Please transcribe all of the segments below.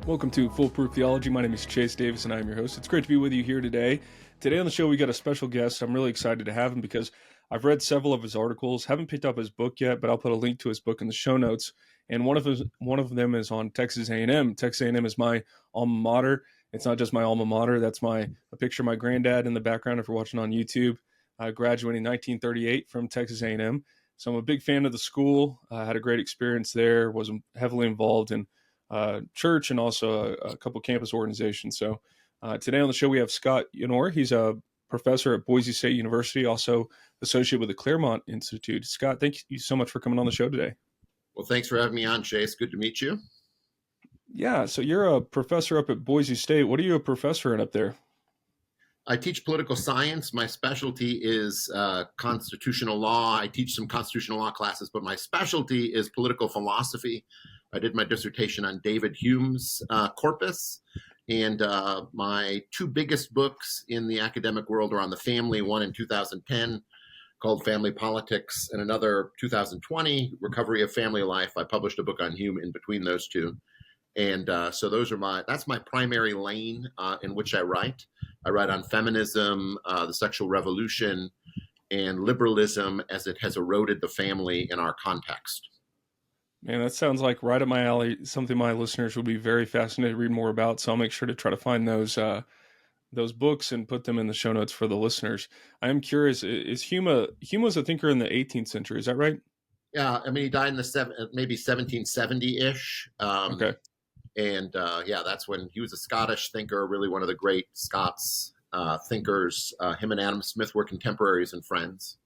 Welcome to Foolproof Theology. My name is Chase Davis, and I'm your host. It's great to be with you here today. Today on the show, we got a special guest. I'm really excited to have him because I've read several of his articles. Haven't picked up his book yet, but I'll put a link to his book in the show notes. And one of them is on Texas A&M. Texas A&M is my alma mater. It's not just my alma mater. That's a picture of my granddad in the background if you're watching on YouTube. Graduating 1938 from Texas A&M. So I'm a big fan of the school. I had a great experience there. Was heavily involved in church and also a couple campus organizations. So today on the show, we have Scott Yenor. He's a professor at Boise State University, also associated with the Claremont Institute. Scott, thank you so much for coming on the show today. Well, thanks for having me on, Chase. Good to meet you. Yeah, so you're a professor up at Boise State. What are you a professor in up there? I teach political science. My specialty is constitutional law. I teach some constitutional law classes, but my specialty is political philosophy. I did my dissertation on David Hume's corpus, and my two biggest books in the academic world are on the family, one in 2010 called Family Politics, and another 2020, Recovery of Family Life. I published a book on Hume in between those two. And so that's my primary lane in which I write. I write on feminism, the sexual revolution, and liberalism as it has eroded the family in our context. Man, that sounds like right up my alley, something my listeners would be very fascinated to read more about. So I'll make sure to try to find those books and put them in the show notes for the listeners. I am curious, is Hume was a thinker in the 18th century, is that right? Yeah, I mean, he died in maybe 1770-ish. Okay. And that's when he was a Scottish thinker, really one of the great Scots thinkers. Him and Adam Smith were contemporaries and friends.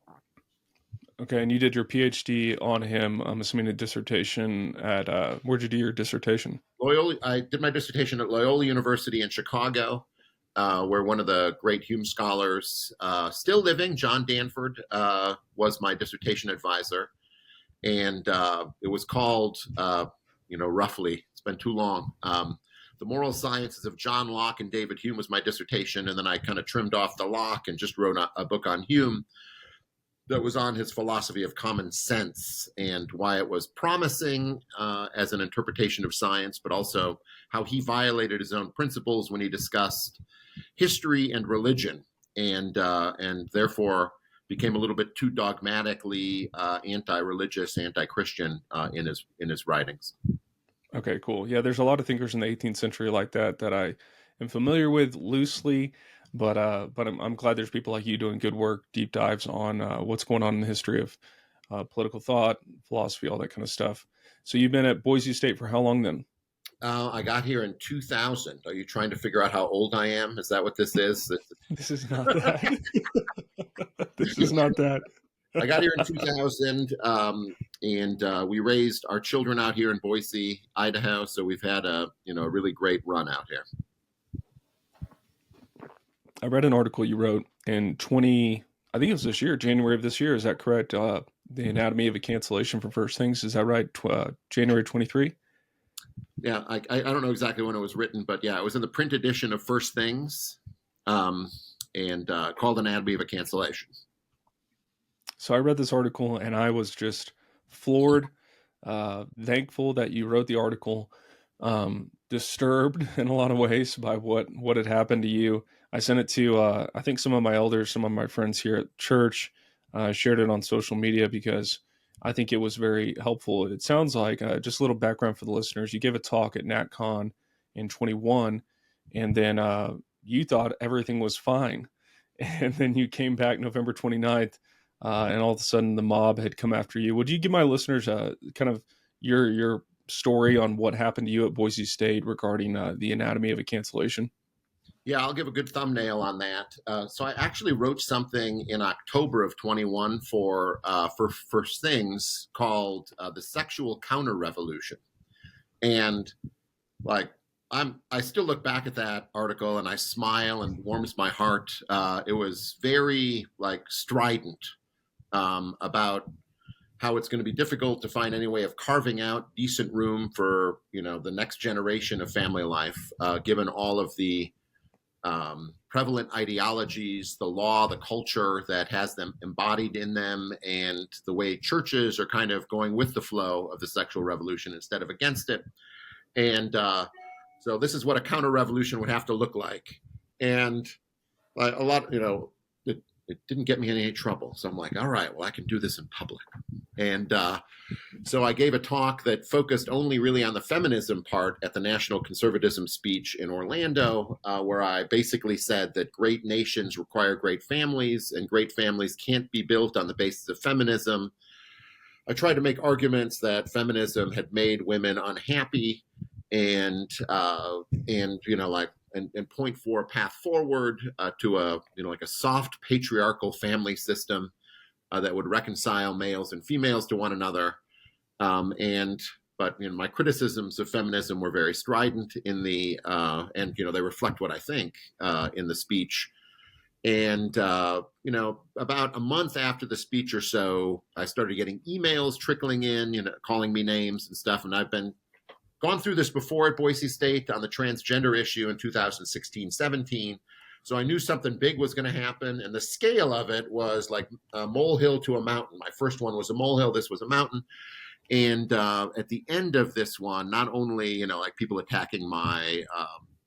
Okay, and you did your PhD on him, I'm assuming a dissertation at, where'd you do your dissertation? Loyola. I did my dissertation at Loyola University in Chicago, where one of the great Hume scholars, still living, John Danford, was my dissertation advisor. And it was called, roughly, it's been too long, The Moral Sciences of John Locke and David Hume was my dissertation. And then I kind of trimmed off the Locke and just wrote a book on Hume that was on his philosophy of common sense and why it was promising as an interpretation of science, but also how he violated his own principles when he discussed history and religion, and therefore became a little bit too dogmatically anti-religious, anti-Christian in his writings. Okay, cool. Yeah, there's a lot of thinkers in the 18th century like that I am familiar with loosely. But I'm glad there's people like you doing good work, deep dives on what's going on in the history of political thought, philosophy, all that kind of stuff. So you've been at Boise State for how long then? I got here in 2000. Are you trying to figure out how old I am? Is that what this is? This is not that. This is not that. I got here in 2000, and we raised our children out here in Boise, Idaho. So we've had a really great run out here. I read an article you wrote in I think it was this year, January of this year. Is that correct? The Anatomy of a Cancellation for First Things. Is that right? January 23? Yeah, I don't know exactly when it was written, but yeah, it was in the print edition of First Things, and called Anatomy of a Cancellation. So I read this article and I was just floored, thankful that you wrote the article, disturbed in a lot of ways by what had happened to you. I sent it to, I think some of my elders, some of my friends here at church, shared it on social media because I think it was very helpful. It sounds like, just a little background for the listeners. You gave a talk at NatCon in 21, and then you thought everything was fine. And then you came back November 29th, and all of a sudden the mob had come after you. Would you give my listeners kind of your story on what happened to you at Boise State regarding the anatomy of a cancellation? Yeah, I'll give a good thumbnail on that. So I actually wrote something in October of 21 for First Things called The Sexual Counter-Revolution. And I still look back at that article and I smile and warms my heart. It was very strident about how it's going to be difficult to find any way of carving out decent room for, the next generation of family life, given all of the prevalent ideologies, the law, the culture that has them embodied in them, and the way churches are kind of going with the flow of the sexual revolution instead of against it. And so So this is what a counter-revolution would have to look like. And a lot, it didn't get me in any trouble. So I'm like, all right, well, I can do this in public. And so I gave a talk that focused only really on the feminism part at the National Conservatism speech in Orlando, where I basically said that great nations require great families, and great families can't be built on the basis of feminism. I tried to make arguments that feminism had made women unhappy, and point for a path forward to a soft patriarchal family system that would reconcile males and females to one another. But my criticisms of feminism were very strident in the and they reflect what I think in the speech. And about a month after the speech or so, I started getting emails trickling in, calling me names and stuff. And I've gone through this before at Boise State on the transgender issue in 2016-17. So I knew something big was going to happen, and the scale of it was like a molehill to a mountain. My first one was a molehill. This was a mountain. And at the end of this one, not only, people attacking my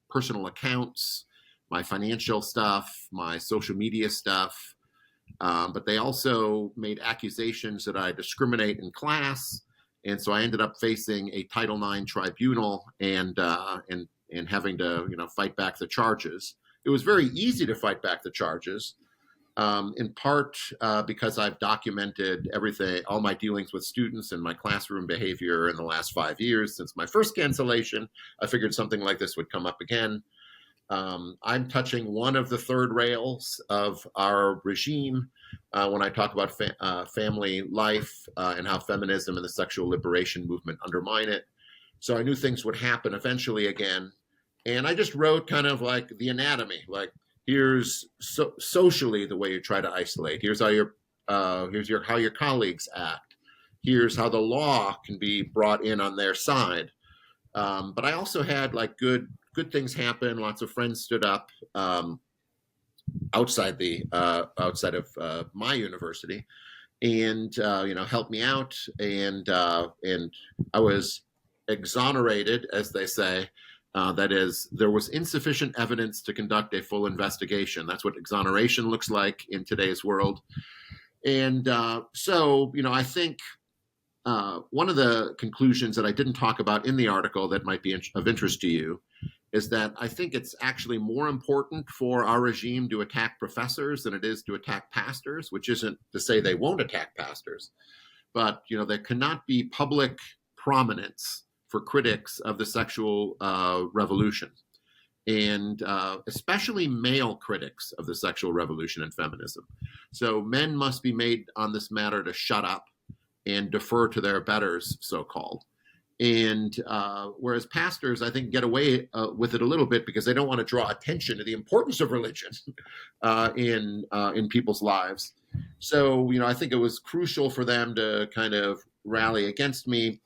personal accounts, my financial stuff, my social media stuff, but they also made accusations that I discriminate in class. And so I ended up facing a Title IX tribunal and having to, fight back the charges. It was very easy to fight back the charges, in part because I've documented everything, all my dealings with students and my classroom behavior in the last 5 years since my first cancellation. I figured something like this would come up again. I'm touching one of the third rails of our regime when I talk about family life and how feminism and the sexual liberation movement undermine it. So I knew things would happen eventually again. And I just wrote kind of like the anatomy, like here's socially the way you try to isolate. Here's how how your colleagues act. Here's how the law can be brought in on their side. But I also had like good things happen. Lots of friends stood up outside of my university, and helped me out. And I was exonerated, as they say. That is, there was insufficient evidence to conduct a full investigation. That's what exoneration looks like in today's world. And so, I think one of the conclusions that I didn't talk about in the article that might be of interest to you is that I think it's actually more important for our regime to attack professors than it is to attack pastors, which isn't to say they won't attack pastors. But, there cannot be public prominence for critics of the sexual revolution, and especially male critics of the sexual revolution and feminism. So men must be made on this matter to shut up and defer to their betters, so-called. And whereas pastors, I think, get away with it a little bit because they don't want to draw attention to the importance of religion in people's lives. So, I think it was crucial for them to kind of rally against me.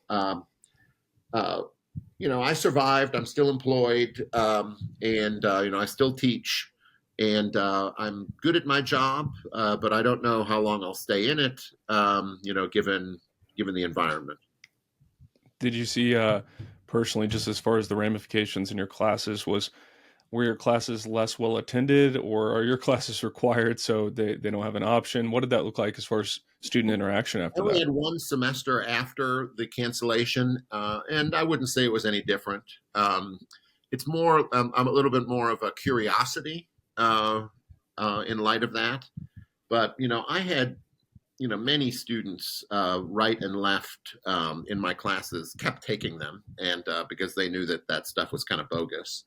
I survived. I'm still employed, and I still teach, and I'm good at my job, but I don't know how long I'll stay in it. Given the environment. Did you see personally, just as far as the ramifications in your classes, were your classes less well attended, or are your classes required so they don't have an option? What did that look like as far as student interaction after I only that? had one semester after the cancellation, and I wouldn't say it was any different. It's more, I'm a little bit more of a curiosity in light of that. But, I had, many students, right and left, in my classes kept taking them, and because they knew that stuff was kind of bogus.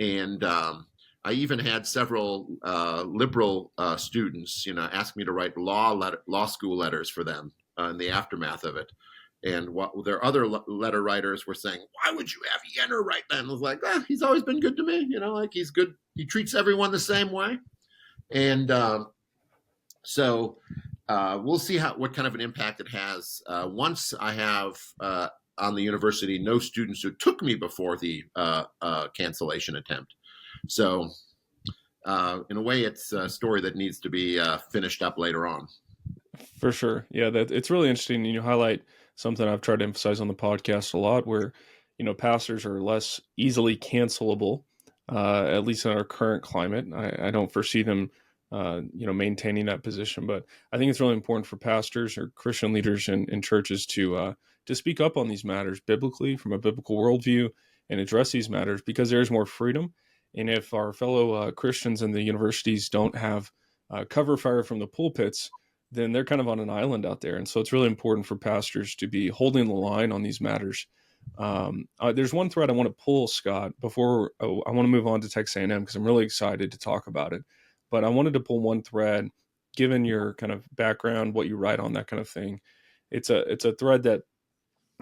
And I even had several liberal students, ask me to write law school letters for them in the aftermath of it. And what their other letter writers were saying, why would you have Yenor write that? And I was like, he's always been good to me. He's good. He treats everyone the same way. And so we'll see what kind of an impact it has. Once I have on the university no students who took me before the cancellation attempt. So in a way, it's a story that needs to be finished up later on. For sure. Yeah, it's really interesting. You highlight something I've tried to emphasize on the podcast a lot, where pastors are less easily cancelable, at least in our current climate. I don't foresee them, maintaining that position. But I think it's really important for pastors or Christian leaders in churches to speak up on these matters biblically, from a biblical worldview, and address these matters, because there's more freedom. And if our fellow Christians in the universities don't have cover fire from the pulpits, then they're kind of on an island out there. And so it's really important for pastors to be holding the line on these matters. There's one thread I want to pull, Scott, before I want to move on to Texas A&M, because I'm really excited to talk about it. But I wanted to pull one thread, given your kind of background, what you write on, that kind of thing. It's a thread that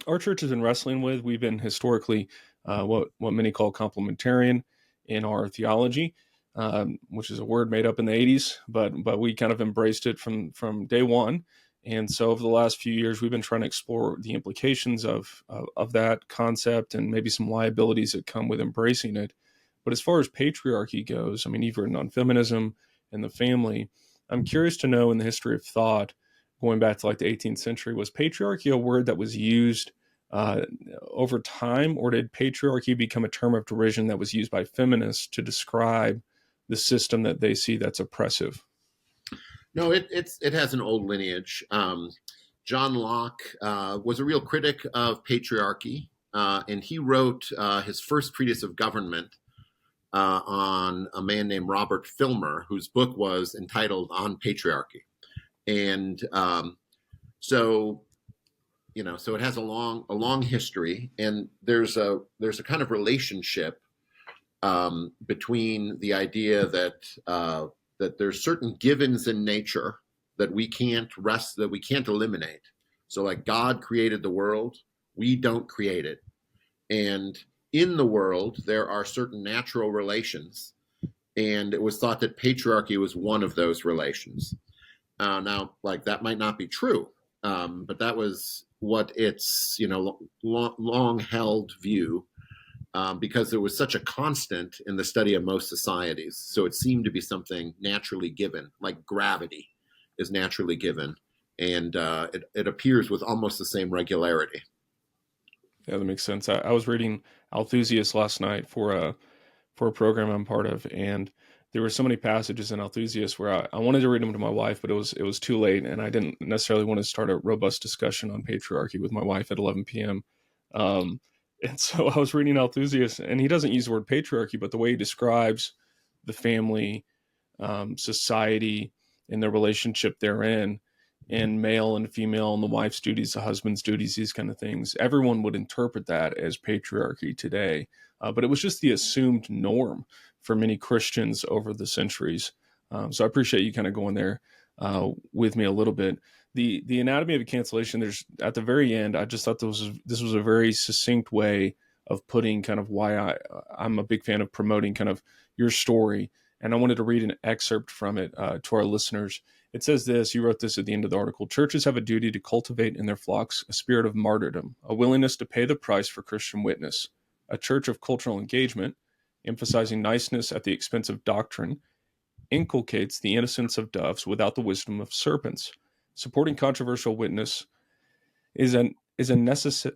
our church has been wrestling with. We've been historically what many call complementarian in our theology, which is a word made up in the 80s, but we kind of embraced it from day one. And so over the last few years, we've been trying to explore the implications of that concept, and maybe some liabilities that come with embracing it. But as far as patriarchy goes, I mean, you've written on feminism and the family. I'm curious to know, in the history of thought, going back to like the 18th century, was patriarchy a word that was used over time, or did patriarchy become a term of derision that was used by feminists to describe the system that they see that's oppressive? No, it has an old lineage. John Locke was a real critic of patriarchy, and he wrote his first treatise of government on a man named Robert Filmer, whose book was entitled On Patriarchy. And so so it has a long history, and there's a kind of relationship between the idea that there's certain givens in nature that we can't eliminate. So, like, God created the world, we don't create it, and in the world there are certain natural relations, and it was thought that patriarchy was one of those relations. Now, like, that might not be true, but that was what its long held view, because it was such a constant in the study of most societies. So it seemed to be something naturally given, like gravity is naturally given, and it appears with almost the same regularity. Yeah, that makes sense. I was reading Althusius last night for a program I'm part of, and there were so many passages in Althusius where I wanted to read them to my wife, but it was too late, and I didn't necessarily want to start a robust discussion on patriarchy with my wife at 11 p.m. And so I was reading Althusius, and he doesn't use the word patriarchy, but the way he describes the family, society, and the relationship therein, and male and female, and the wife's duties, the husband's duties, these kind of things, everyone would interpret that as patriarchy today. But it was just the assumed norm for many Christians over the centuries. So I appreciate you kind of going there with me a little bit. The anatomy of a cancellation, there's, at the very end, I just thought this was a very succinct way of putting kind of why I'm a big fan of promoting kind of your story. And I wanted to read an excerpt from it to our listeners. It says this, you wrote this at the end of the article: churches have a duty to cultivate in their flocks a spirit of martyrdom, a willingness to pay the price for Christian witness. A church of cultural engagement, emphasizing niceness at the expense of doctrine, inculcates the innocence of doves without the wisdom of serpents. Supporting controversial witness is a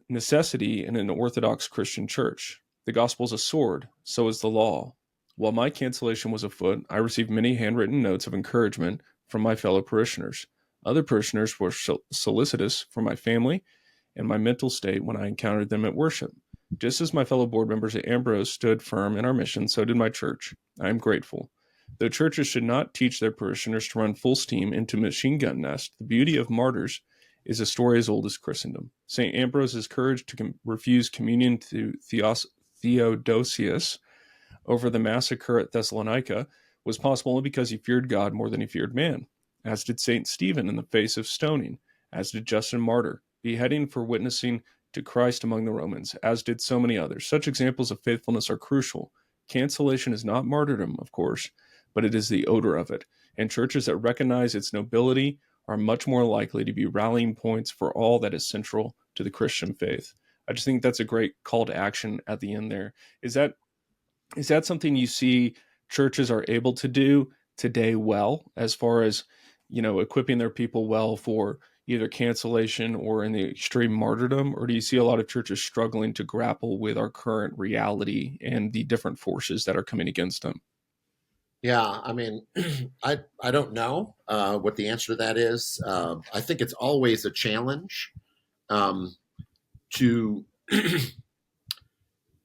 necessity in an orthodox Christian church. The gospel is a sword, so is the law. While my cancellation was afoot, I received many handwritten notes of encouragement from my fellow parishioners. Other parishioners were solicitous for my family and my mental state when I encountered them at worship. Just as my fellow board members at Ambrose stood firm in our mission, so did my church. I am grateful. Though churches should not teach their parishioners to run full steam into machine gun nest, the beauty of martyrs is a story as old as Christendom. St. Ambrose's courage to refuse communion to Theodosius over the massacre at Thessalonica was possible only because he feared God more than he feared man, as did St. Stephen in the face of stoning, as did Justin Martyr, beheading for witnessing to Christ among the Romans, as did so many others. Such examples of faithfulness are crucial. Cancellation is not martyrdom, of course, but it is the odor of it, and churches that recognize its nobility are much more likely to be rallying points for all that is central to the Christian faith. I just think that's a great call to action at the end there. Is that something you see churches are able to do today well, as far as, equipping their people well for, either cancellation or in the extreme martyrdom, or do you see a lot of churches struggling to grapple with our current reality and the different forces that are coming against them? Yeah, I mean, I don't know what the answer to that is. I think it's always a challenge um, to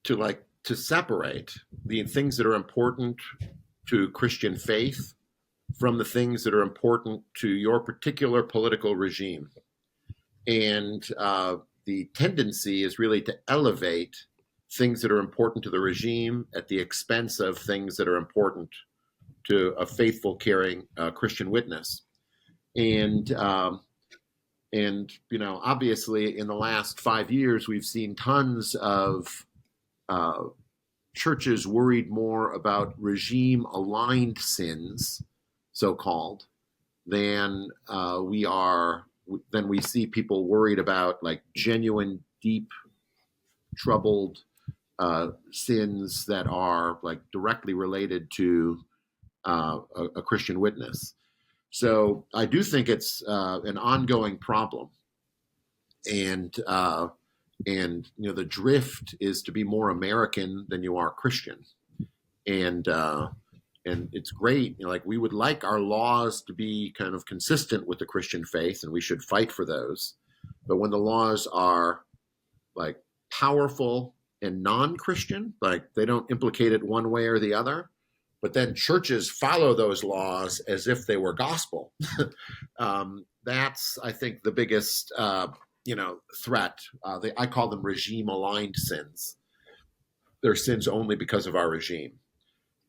to separate the things that are important to Christian faith from the things that are important to your particular political regime. And the tendency is really to elevate things that are important to the regime at the expense of things that are important to a faithful, caring Christian witness. And obviously, in the last 5 years, we've seen tons of uh, churches worried more about regime-aligned sins, so-called, than we see people worried about like genuine, deep, troubled sins that are like directly related to a Christian witness. So I do think it's an ongoing problem, and the drift is to be more American than you are Christian, and it's great. Like we would like our laws to be kind of consistent with the Christian faith, and we should fight for those. But when the laws are like powerful and non-Christian, like they don't implicate it one way or the other, but then churches follow those laws as if they were gospel. That's, I think, the biggest, threat. I call them regime-aligned sins. They're sins only because of our regime,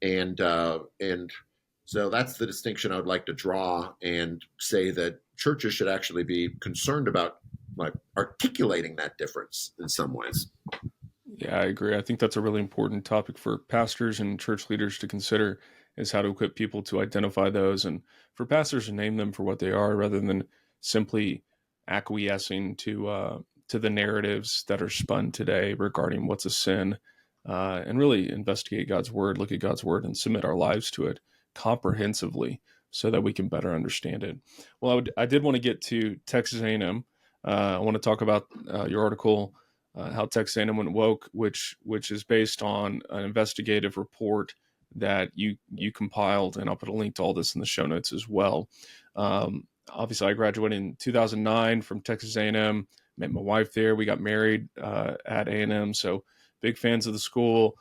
and so that's the distinction I would like to draw and say that churches should actually be concerned about like articulating that difference in some ways. Yeah, I agree. I think that's a really important topic for pastors and church leaders to consider is how to equip people to identify those and for pastors to name them for what they are rather than simply acquiescing to the narratives that are spun today regarding what's a sin, and really investigate God's word, look at God's word, and submit our lives to it comprehensively so that we can better understand it. Well, I did want to get to Texas A&M. I want to talk about your article, how Texas A&M went woke, which is based on an investigative report that you compiled, and I'll put a link to all this in the show notes as well. Obviously, I graduated in 2009 from Texas A&M. Met my wife there. We got married at A&M, so big fans of the school.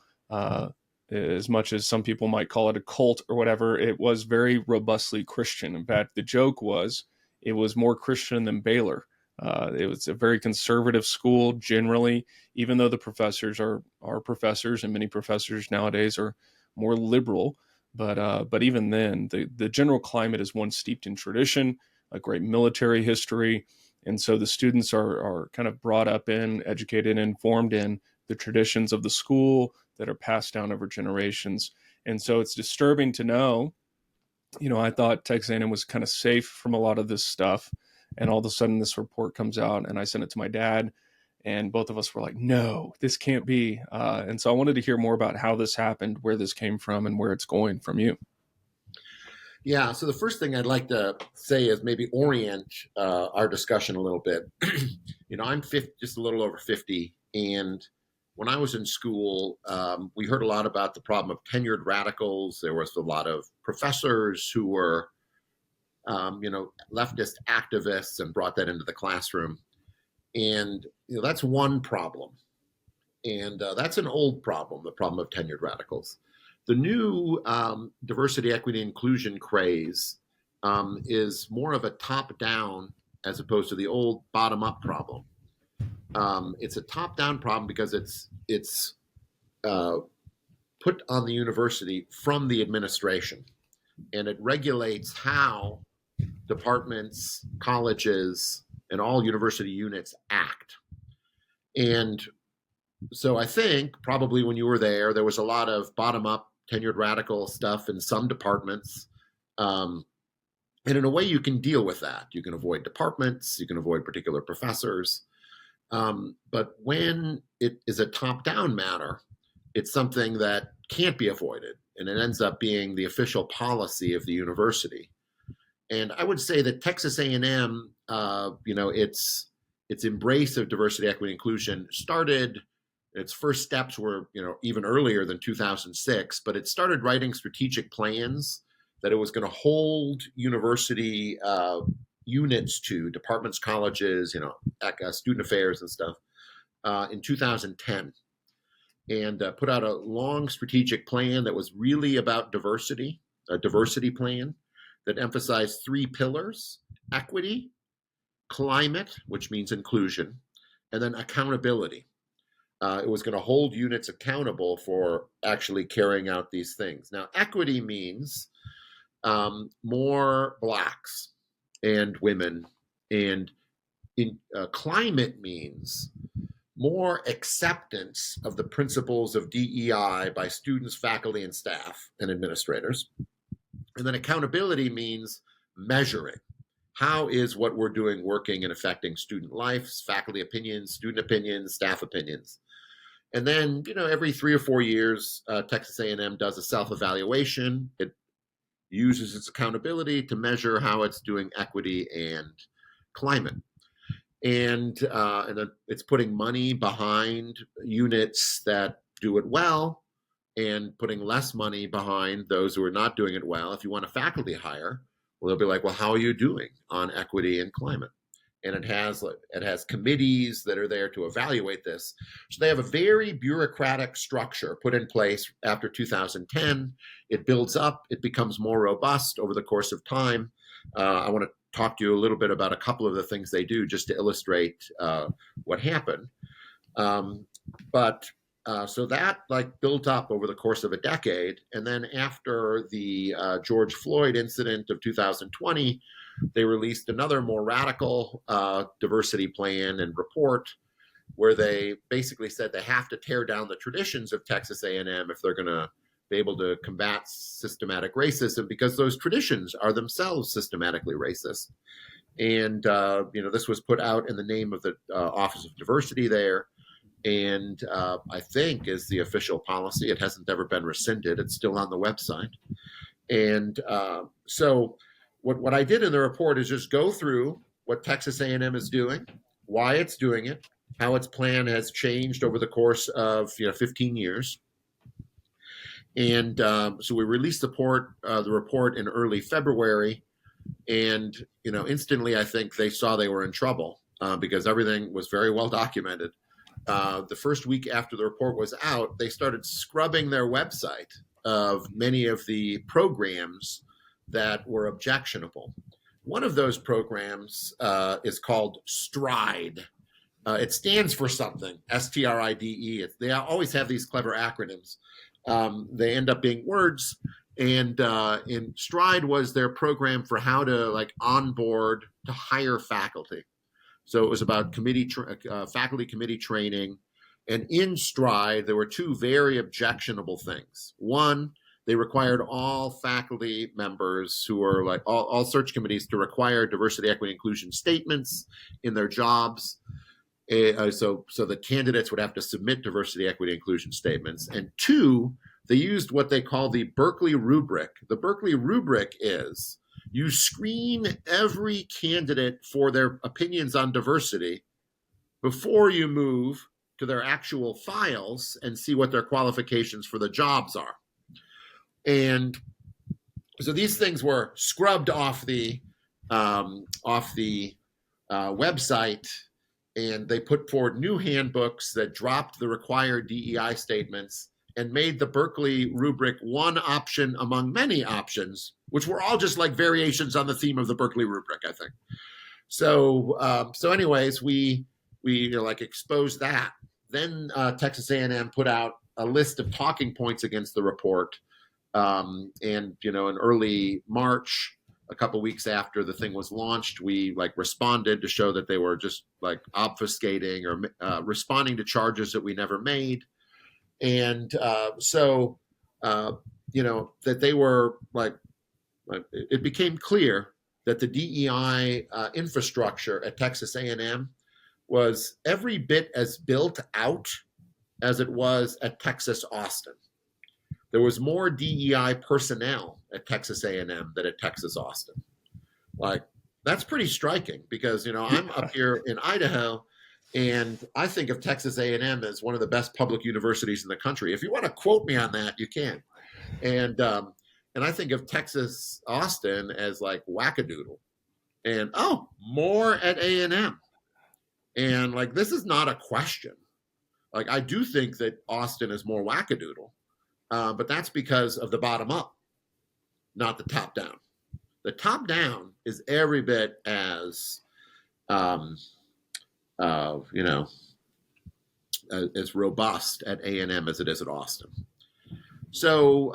As much as some people might call it a cult or whatever, it was very robustly Christian. In fact, the joke was it was more Christian than Baylor. It was a very conservative school generally, even though the professors are professors, and many professors nowadays are more liberal. But even then, the general climate is one steeped in tradition, a great military history, and so the students are kind of brought up in, educated, and informed in the traditions of the school that are passed down over generations. And so it's disturbing to know, I thought Texas A&M was kind of safe from a lot of this stuff. And all of a sudden this report comes out and I sent it to my dad, and both of us were like, no, this can't be. And so I wanted to hear more about how this happened, where this came from, and where it's going from you. Yeah. So the first thing I'd like to say is maybe orient our discussion a little bit. I'm 50, just a little over 50, and when I was in school, we heard a lot about the problem of tenured radicals. There was a lot of professors who were, leftist activists and brought that into the classroom. And that's one problem, and that's an old problem, the problem of tenured radicals. The new diversity, equity, inclusion craze is more of a top-down as opposed to the old bottom-up problem. It's a top-down problem because it's put on the university from the administration, and it regulates how departments, colleges, and all university units act. And so I think probably when you were there was a lot of bottom-up tenured radical stuff in some departments. And in a way, you can deal with that. You can avoid departments, you can avoid particular professors. But when it is a top-down matter, it's something that can't be avoided, and it ends up being the official policy of the university. And I would say that Texas A&M its embrace of diversity, equity, inclusion started. Its first steps were, even earlier than 2006, but it started writing strategic plans that it was going to hold university units to, departments, colleges, student affairs and stuff, in 2010, and put out a long strategic plan that was really about diversity, a diversity plan that emphasized three pillars: equity, climate, which means inclusion, and then accountability. It was going to hold units accountable for actually carrying out these things. Now, equity means more Blacks and women, and climate means more acceptance of the principles of DEI by students, faculty, and staff and administrators. And then accountability means measuring. How is what we're doing working and affecting student lives, faculty opinions, student opinions, staff opinions? And then, every 3 or 4 years, Texas A&M does a self-evaluation. It uses its accountability to measure how it's doing equity and climate. And then it's putting money behind units that do it well and putting less money behind those who are not doing it well. If you want a faculty hire, well, they'll be like, well, how are you doing on equity and climate? And it has committees that are there to evaluate this. So they have a very bureaucratic structure put in place after 2010. It builds up, it becomes more robust over the course of time. I want to talk to you a little bit about a couple of the things they do just to illustrate what happened. So that built up over the course of a decade. And then after the George Floyd incident of 2020, they released another more radical diversity plan and report where they basically said they have to tear down the traditions of Texas A&M if they're going to be able to combat systematic racism, because those traditions are themselves systematically racist. And, this was put out in the name of the Office of Diversity there. And I think is the official policy. It hasn't ever been rescinded. It's still on the website. And so what I did in the report is just go through what Texas A&M is doing, why it's doing it, how its plan has changed over the course of 15 years. And so we released the report in early February, and instantly I think they saw they were in trouble because everything was very well documented. The first week after the report was out, they started scrubbing their website of many of the programs that were objectionable. One of those programs is called STRIDE. It stands for something, STRIDE. They always have these clever acronyms. They end up being words. And in STRIDE was their program for how to onboard to hire faculty. So it was about faculty committee training. And in STRIDE, there were two very objectionable things. One, they required all faculty members who are all search committees to require diversity, equity, inclusion statements in their jobs. So the candidates would have to submit diversity, equity, inclusion statements. And two, they used what they call the Berkeley rubric. The Berkeley rubric is you screen every candidate for their opinions on diversity before you move to their actual files and see what their qualifications for the jobs are. And so these things were scrubbed off the website, and they put forward new handbooks that dropped the required DEI statements and made the Berkeley rubric one option among many options, which were all just variations on the theme of the Berkeley rubric, I think. So anyways, we exposed that. Then Texas A&M put out a list of talking points against the report. And in early March, a couple weeks after the thing was launched, we responded to show that they were just obfuscating or responding to charges that we never made. And that they were it became clear that the DEI infrastructure at Texas A&M was every bit as built out as it was at Texas Austin. There was more DEI personnel at Texas A&M than at Texas Austin. That's pretty striking because, I'm up here in Idaho, and I think of Texas A&M as one of the best public universities in the country. If you want to quote me on that, you can. And I think of Texas Austin as like wackadoodle. And more at A&M. And like, this is not a question. Like, I do think that Austin is more wackadoodle, but that's because of the bottom up, not the top down. The top down is every bit as, you know, as robust at A&M as it is at Austin. So,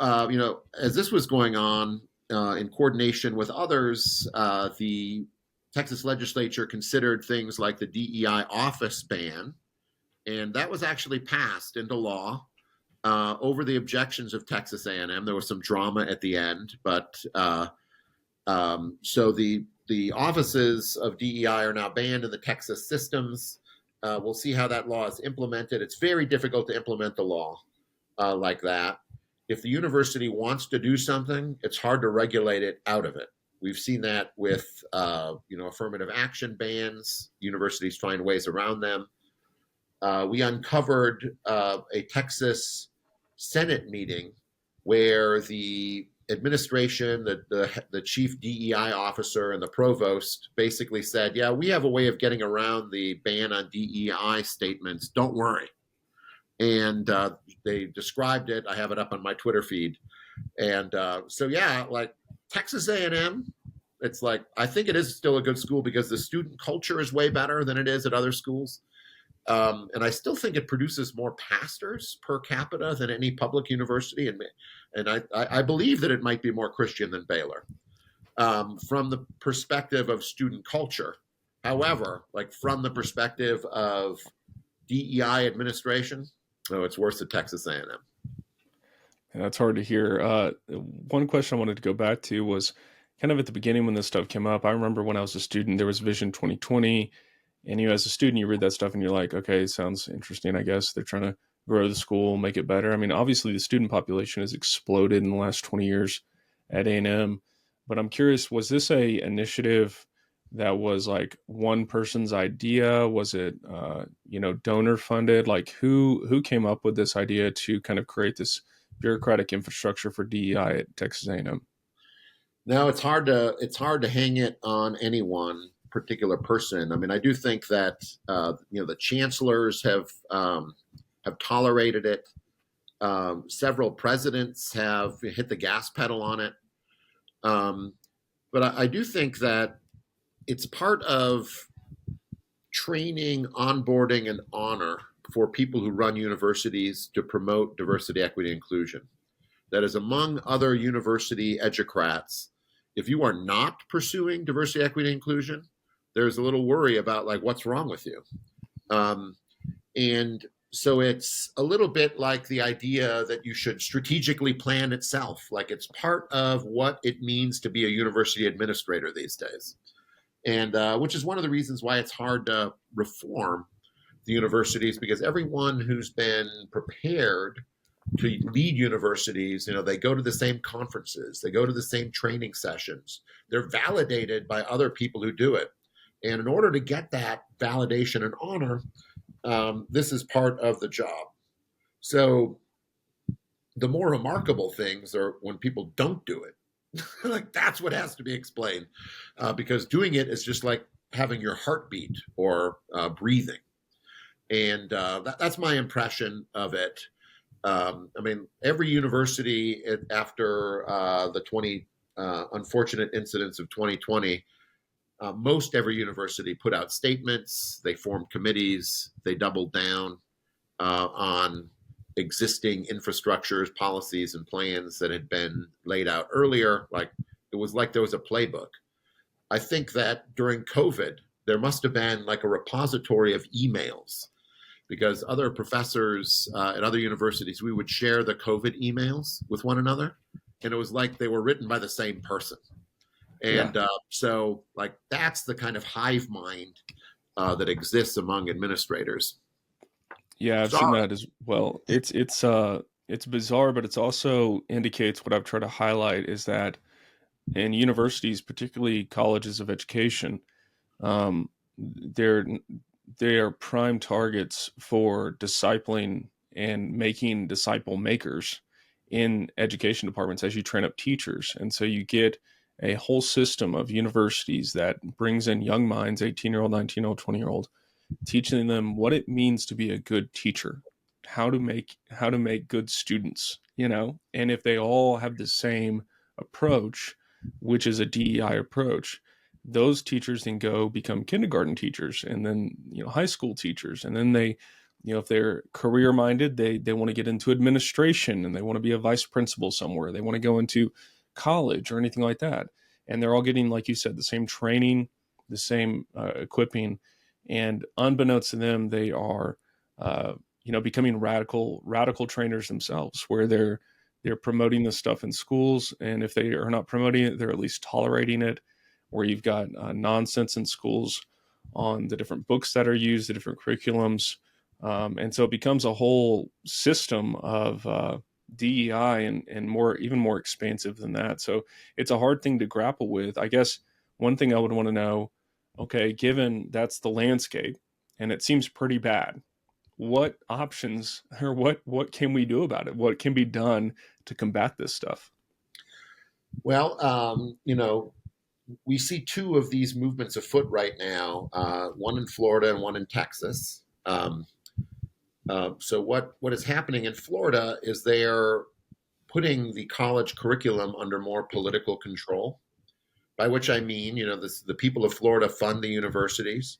as this was going on in coordination with others, the Texas legislature considered things like the DEI office ban, and that was actually passed into law over the objections of Texas A&M. There was some drama at the end, but so the offices of DEI are now banned in the Texas systems. We'll see how that law is implemented. It's very difficult to implement the law like that. If the university wants to do something, it's hard to regulate it out of it. We've seen that with affirmative action bans. Universities find ways around them. We uncovered a Texas Senate meeting where the administration, the chief DEI officer, and the provost basically said, "Yeah, we have a way of getting around the ban on DEI statements. Don't worry." And they described it. I have it up on my Twitter feed. And like Texas A&M, it's like, I think it is still a good school because the student culture is way better than it is at other schools. And I still think it produces more pastors per capita than any public university. And I believe that it might be more Christian than Baylor from the perspective of student culture. However, like from the perspective of DEI administration, it's worse at Texas A&M. And that's hard to hear. One question I wanted to go back to was kind of at the beginning when this stuff came up. I remember when I was a student, there was Vision 2020. And as a student, you read that stuff and you're like, okay, sounds interesting, I guess. They're trying to grow the school, make it better. I mean, obviously the student population has exploded in the last 20 years at A&M. But I'm curious, was this a initiative that was like one person's idea? Was it, donor funded? Like who came up with this idea to kind of create this bureaucratic infrastructure for DEI at Texas A&M? No, it's hard to hang it on any one particular person. I mean, I do think that the chancellors have tolerated it. Several presidents have hit the gas pedal on it. But I do think that it's part of training, onboarding, and honor for people who run universities to promote diversity, equity, inclusion. That is, among other university educrats, if you are not pursuing diversity, equity, inclusion, there's a little worry about like what's wrong with you. And so it's a little bit like the idea that you should strategically plan itself. Like it's part of what it means to be a university administrator these days. And which is one of the reasons why it's hard to reform the universities, because everyone who's been prepared to lead universities, they go to the same conferences, they go to the same training sessions, they're validated by other people who do it. And in order to get that validation and honor, this is part of the job. So the more remarkable things are when people don't do it. Like that's what has to be explained, because doing it is just like having your heartbeat or breathing. And that's my impression of it. I mean, every university after the 20 unfortunate incidents of 2020, most every university put out statements, they formed committees, they doubled down on existing infrastructures, policies, and plans that had been laid out earlier. Like it was like there was a playbook. I think that during COVID, there must have been like a repository of emails, because other professors at other universities, we would share the COVID emails with one another. And it was like they were written by the same person. And so like that's the kind of hive mind that exists among administrators. Yeah, I've seen that as well. It's bizarre, but it's also indicates what I've tried to highlight is that And universities, particularly colleges of education, um, they're they are prime targets for discipling and making disciple makers in education departments as you train up teachers. And so you get a whole system of universities that brings in young minds, 18-year-old, 19-year-old, 20-year-old, teaching them what it means to be a good teacher, how to make good students, you know. And if they all have the same approach, which is a DEI approach, those teachers then go become kindergarten teachers, and then, you know, high school teachers, and then they, you know, if they're career minded, they want to get into administration and they want to be a vice principal somewhere, they want to go into college or anything like that, and they're all getting, like you said, the same training, the same equipping, and unbeknownst to them, they are, you know, becoming radical trainers themselves, where they're promoting this stuff in schools, and if they are not promoting it, they're at least tolerating it. Where you've got nonsense in schools on the different books that are used, the different curriculums, and so it becomes a whole system of DEI, and more, even more expansive than that. So it's a hard thing to grapple with. I guess one thing I would want to know, okay, given that's the landscape and it seems pretty bad, what options, or what can we do about it? What can be done to combat this stuff? Well, we see two of these movements afoot right now, one in Florida and one in Texas. So what is happening in Florida is they are putting the college curriculum under more political control. By which I mean, the people of Florida fund the universities.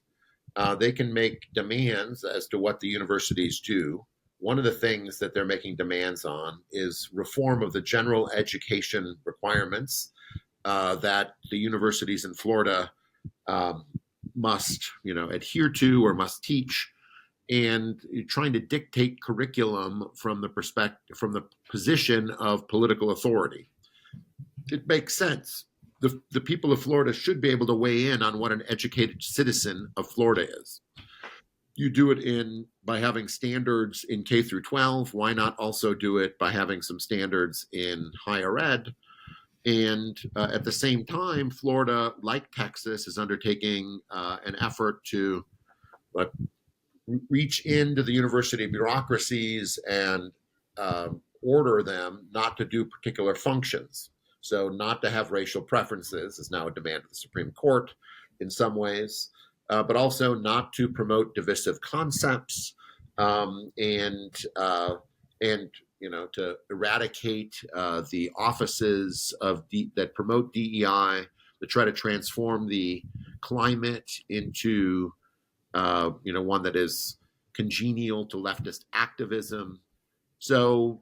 They can make demands as to what the universities do. One of the things that they're making demands on is reform of the general education requirements that the universities in Florida must, adhere to or must teach, and trying to dictate curriculum from the position of political authority. It makes sense. The people of Florida should be able to weigh in on what an educated citizen of Florida is. You do it by having standards in K through 12. Why not also do it by having some standards in higher ed? And at the same time, Florida, like Texas, is undertaking an effort to reach into the university bureaucracies and order them not to do particular functions. So, not to have racial preferences is now a demand of the Supreme Court in some ways, but also not to promote divisive concepts, and to eradicate the offices that promote DEI, to try to transform the climate into one that is congenial to leftist activism. So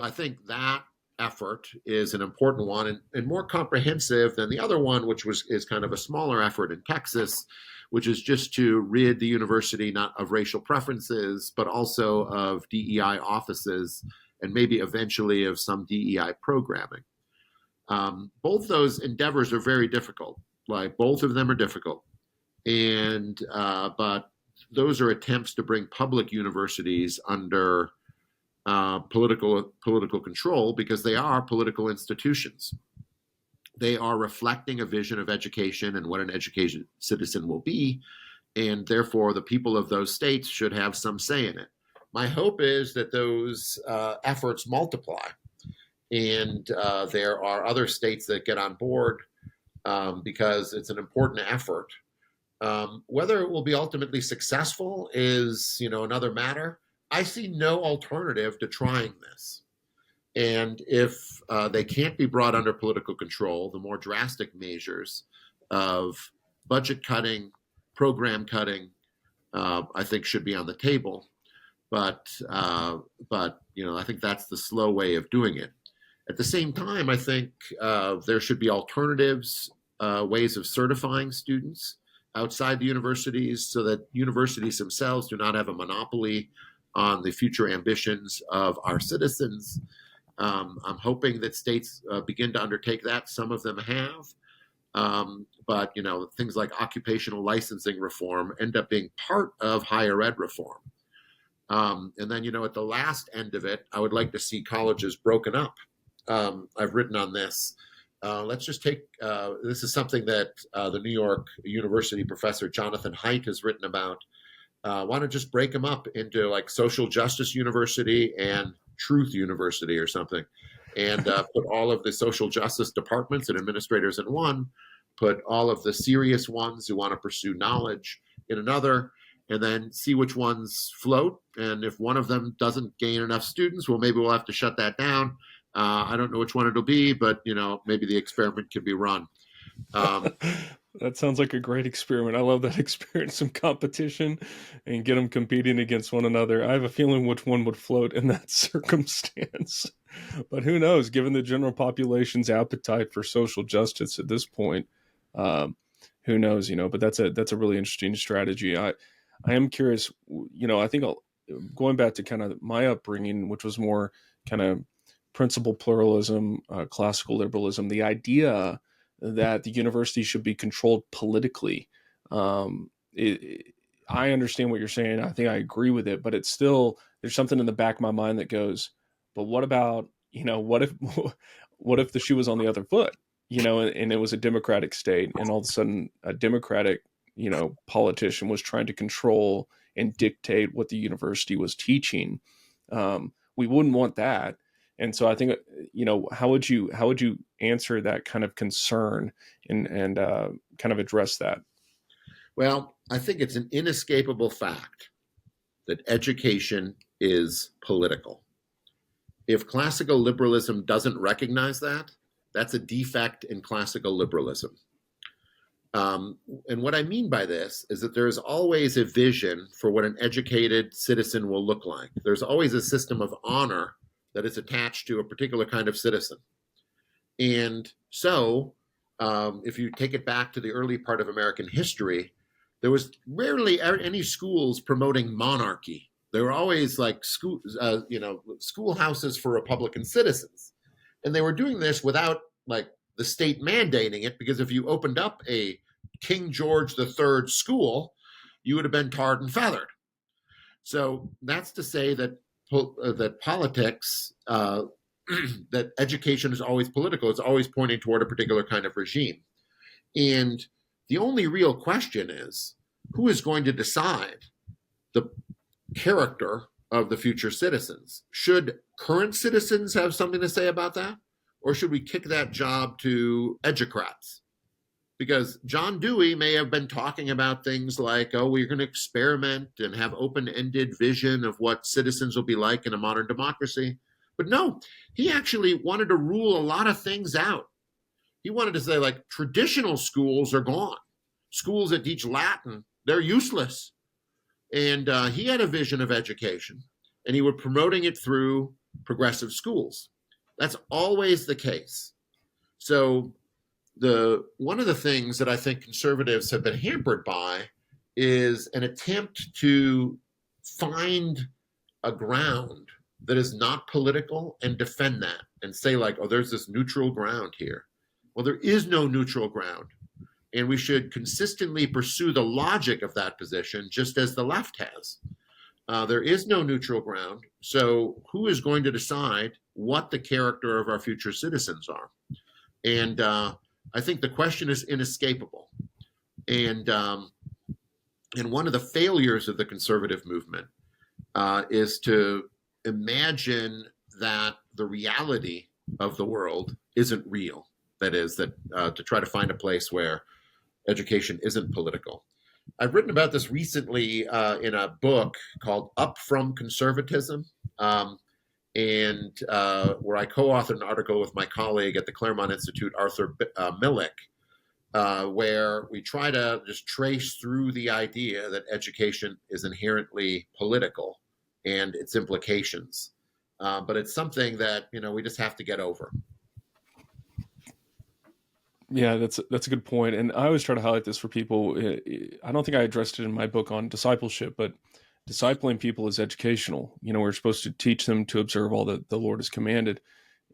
I think that effort is an important one, and more comprehensive than the other one, which is kind of a smaller effort in Texas, which is just to rid the university not of racial preferences, but also of DEI offices, and maybe eventually of some DEI programming. Both those endeavors are very difficult. Like, both of them are difficult, and but those are attempts to bring public universities under political control, because they are political institutions. They are reflecting a vision of education and what an educated citizen will be, and therefore the people of those states should have some say in it. My hope is that those efforts multiply, and there are other states that get on board, because it's an important effort. Whether it will be ultimately successful is, another matter. I see no alternative to trying this. And if they can't be brought under political control, the more drastic measures of budget cutting, program cutting, I think should be on the table. But I think that's the slow way of doing it. At the same time, I think there should be alternatives, ways of certifying students outside the universities, so that universities themselves do not have a monopoly on the future ambitions of our citizens. I'm hoping that states begin to undertake that. Some of them have. But things like occupational licensing reform end up being part of higher ed reform. And then, at the last end of it, I would like to see colleges broken up. I've written on this. Let's just take this is something that the New York University professor Jonathan Haidt has written about. Why not just break them up into like social justice university and truth university or something, and put all of the social justice departments and administrators in one, put all of the serious ones who want to pursue knowledge in another, and then see which ones float. And if one of them doesn't gain enough students, well, maybe we'll have to shut that down. I don't know which one it'll be, but maybe the experiment can be run. That sounds like a great experiment. I love that experience, some competition and get them competing against one another. I have a feeling which one would float in that circumstance. But who knows, given the general population's appetite for social justice at this point, who knows, but that's a really interesting strategy. I am curious, I think going back to kind of my upbringing, which was more kind of principle pluralism, classical liberalism, the idea that the university should be controlled politically. I understand what you're saying. I think I agree with it, but it's still, there's something in the back of my mind that goes, but what about, what if the shoe was on the other foot, and it was a democratic state, and all of a sudden a democratic, politician was trying to control and dictate what the university was teaching. We wouldn't want that. And so I think, how would you answer that kind of concern and kind of address that? Well, I think it's an inescapable fact that education is political. If classical liberalism doesn't recognize that, that's a defect in classical liberalism. And what I mean by this is that there is always a vision for what an educated citizen will look like. There's always a system of honor that is attached to a particular kind of citizen. And so, if you take it back to the early part of American history, there was rarely any schools promoting monarchy. There were always like schoolhouses for Republican citizens. And they were doing this without like the state mandating it, because if you opened up a King George III school, you would have been tarred and feathered. So that's to say that politics, that education is always political. It's always pointing toward a particular kind of regime. And the only real question is, who is going to decide the character of the future citizens? Should current citizens have something to say about that? Or should we kick that job to educrats? Because John Dewey may have been talking about things like, oh, we're going to experiment and have open-ended vision of what citizens will be like in a modern democracy. But no, he actually wanted to rule a lot of things out. He wanted to say, like, traditional schools are gone. Schools that teach Latin, they're useless. And he had a vision of education, and he was promoting it through progressive schools. That's always the case. So one of the things that I think conservatives have been hampered by is an attempt to find a ground that is not political and defend that and say like, oh, there's this neutral ground here. Well, there is no neutral ground. And we should consistently pursue the logic of that position, just as the left has. There is no neutral ground. So who is going to decide what the character of our future citizens are? And I think the question is inescapable. And one of the failures of the conservative movement is to imagine that the reality of the world isn't real. That is, that to try to find a place where education isn't political. I've written about this recently in a book called Up From Conservatism, and where I co-authored an article with my colleague at the Claremont Institute, Arthur Millick, where we try to just trace through the idea that education is inherently political and its implications. But it's something that, we just have to get over. Yeah, that's a good point. And I always try to highlight this for people. I don't think I addressed it in my book on discipleship, but discipling people is educational. We're supposed to teach them to observe all that the Lord has commanded.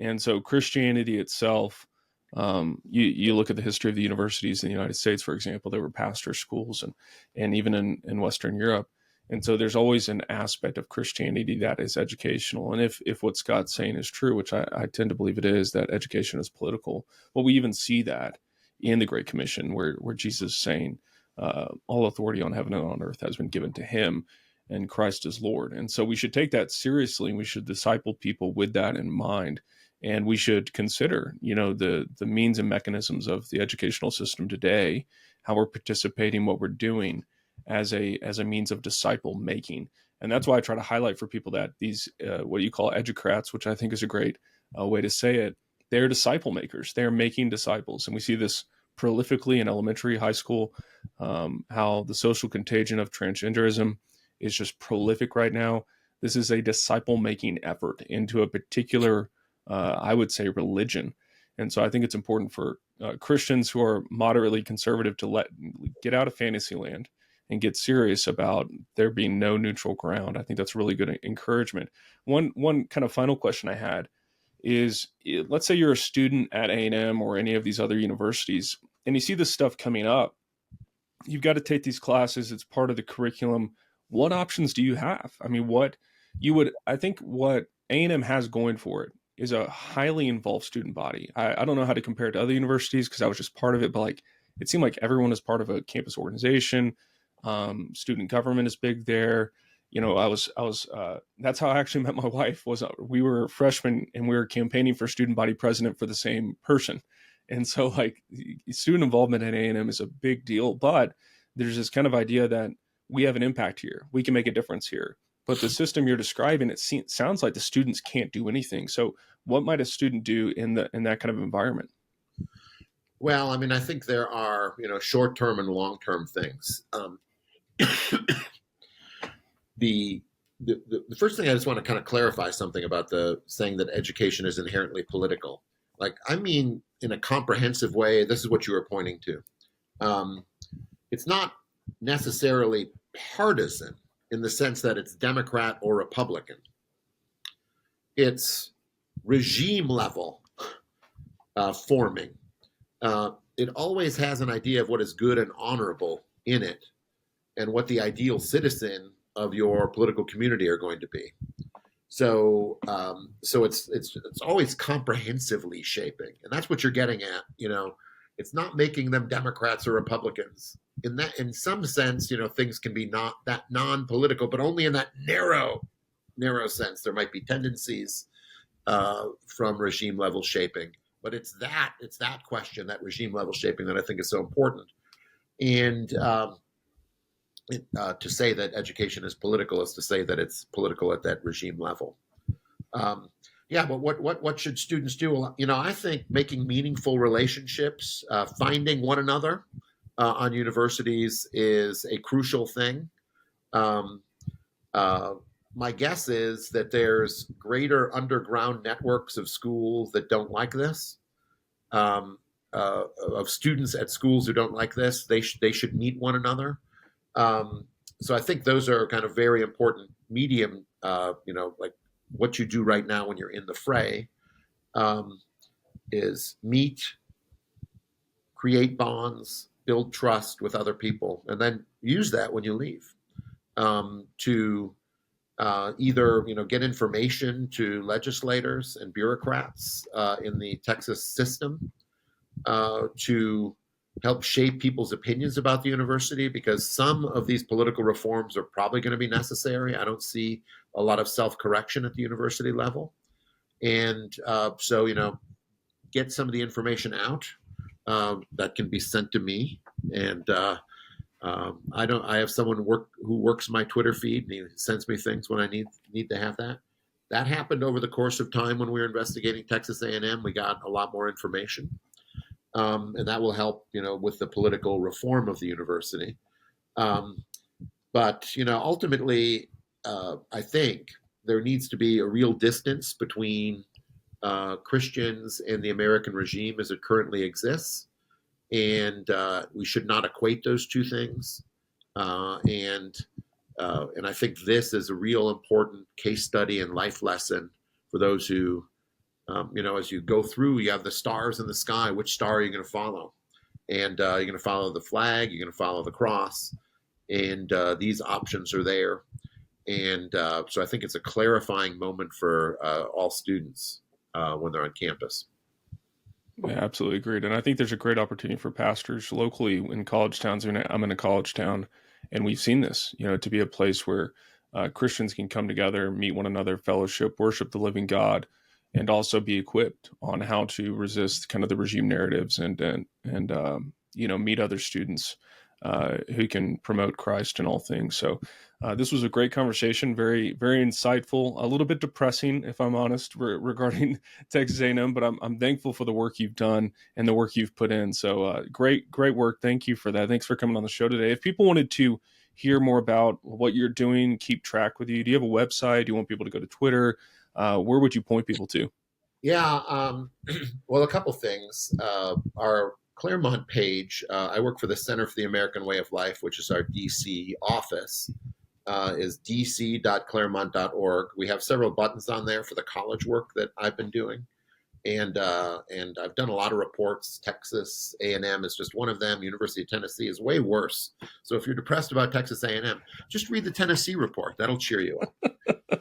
And so Christianity itself, you look at the history of the universities in the United States, for example, there were pastor schools and even in Western Europe. And so there's always an aspect of Christianity that is educational. And if what Scott's saying is true, which I tend to believe it is, that education is political, well, we even see that in the Great Commission, where Jesus is saying, all authority on heaven and on earth has been given to him, and Christ is Lord. And so we should take that seriously, and we should disciple people with that in mind. And we should consider, the means and mechanisms of the educational system today, how we're participating, what we're doing as a means of disciple making. And that's why I try to highlight for people that these what you call educrats, which I think is a great way to say it, they're disciple makers. They're making disciples. And we see this prolifically in elementary, high school, how the social contagion of transgenderism is just prolific right now. This is a disciple making effort into a particular, I would say, religion. And so I think it's important for Christians who are moderately conservative to get out of fantasy land and get serious about there being no neutral ground. I think that's really good encouragement. One kind of final question I had is, let's say you're a student at A&M or any of these other universities, and you see this stuff coming up. You've got to take these classes. It's part of the curriculum. What options do you have? I mean, I think what A&M has going for it is a highly involved student body. I don't know how to compare it to other universities because I was just part of it, but like, it seemed like everyone is part of a campus organization. Student government is big there. That's how I actually met my wife. We were freshmen and we were campaigning for student body president for the same person. And so like student involvement at A&M is a big deal, but there's this kind of idea that we have an impact here. We can make a difference here. But the system you're describing, sounds like the students can't do anything. So what might a student do in that kind of environment? Well, I mean, I think there are, short-term and long-term things. The first thing I just want to kind of clarify something about the saying that education is inherently political. Like, I mean, in a comprehensive way, this is what you were pointing to. It's not necessarily partisan in the sense that it's Democrat or Republican. It's regime level forming. It always has an idea of what is good and honorable in it and what the ideal citizen of your political community are going to be. So it's always comprehensively shaping, and that's what you're getting at. It's not making them Democrats or Republicans. In some sense, things can be not that non-political, but only in that narrow sense. There might be tendencies from regime level shaping, but it's that question, that regime level shaping, that I think is so important. And to say that education is political is to say that it's political at that regime level. But what should students do? I think making meaningful relationships, finding one another on universities is a crucial thing. My guess is that there's greater underground networks of schools that don't like this, of students at schools who don't like this. They should meet one another. So I think those are kind of very important medium, like what you do right now when you're in the fray, is meet, create bonds, build trust with other people, and then use that when you leave to either get information to legislators and bureaucrats in the Texas system, to help shape people's opinions about the university, because some of these political reforms are probably going to be necessary. I don't see a lot of self-correction at the university level. And so, get some of the information out that can be sent to me. And I have someone who works my Twitter feed, and he sends me things when I need to have that. That happened over the course of time when we were investigating Texas A&M. We got a lot more information. And that will help, with the political reform of the university. But ultimately, I think there needs to be a real distance between Christians and the American regime as it currently exists. And we should not equate those two things. And I think this is a real important case study and life lesson for those who, as you go through, you have the stars in the sky. Which star are you going to follow? And you're going to follow the flag. You're going to follow the cross. and these options are there. And so I think it's a clarifying moment for all students when they're on campus. Yeah, absolutely agreed. And I think there's a great opportunity for pastors locally in college towns. I mean, I'm in a college town, and we've seen this, to be a place where Christians can come together, meet one another, fellowship, worship the living God, and also be equipped on how to resist kind of the regime narratives and meet other students who can promote Christ in all things. So this was a great conversation, very, very insightful, a little bit depressing, if I'm honest, regarding Texas A&M, but I'm thankful for the work you've done and the work you've put in. So great work. Thank you for that. Thanks for coming on the show today. If people wanted to hear more about what you're doing, keep track with you, do you have a website? Do you want people to go to Twitter? Where would you point people to? Yeah, well, a couple things. Our Claremont page, I work for the Center for the American Way of Life, which is our DC office, is dc.claremont.org. We have several buttons on there for the college work that I've been doing. And I've done a lot of reports. Texas A&M is just one of them. University of Tennessee is way worse. So if you're depressed about Texas A&M, just read the Tennessee report. That'll cheer you up.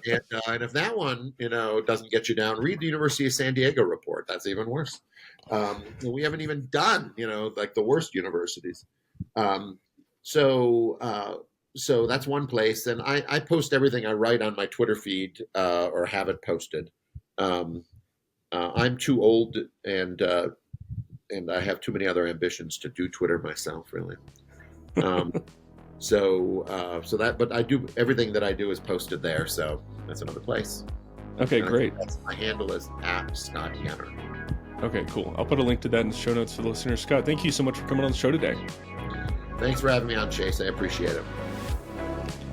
And if that one, doesn't get you down, read the University of San Diego report. That's even worse. We haven't even done, like the worst universities. So that's one place. And I post everything I write on my Twitter feed or have it posted. I'm too old and I have too many other ambitions to do Twitter myself, really. But I do, everything that I do is posted there. So that's another place. Okay, great. My handle is @Scott Yenor. Okay, cool. I'll put a link to that in the show notes for the listeners. Scott, thank you so much for coming on the show today. Thanks for having me on, Chase. I appreciate it.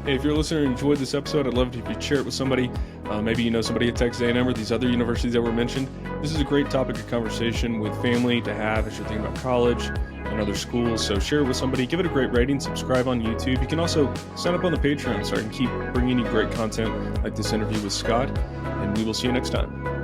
Hey, if you're a listener and enjoyed this episode, I'd love it if you'd share it with somebody. Maybe you know somebody at Texas A&M or these other universities that were mentioned. This is a great topic of conversation with family to have as you're thinking about college and other schools. So share it with somebody. Give it a great rating. Subscribe on YouTube. You can also sign up on the Patreon so I can keep bringing you great content like this interview with Scott. And we will see you next time.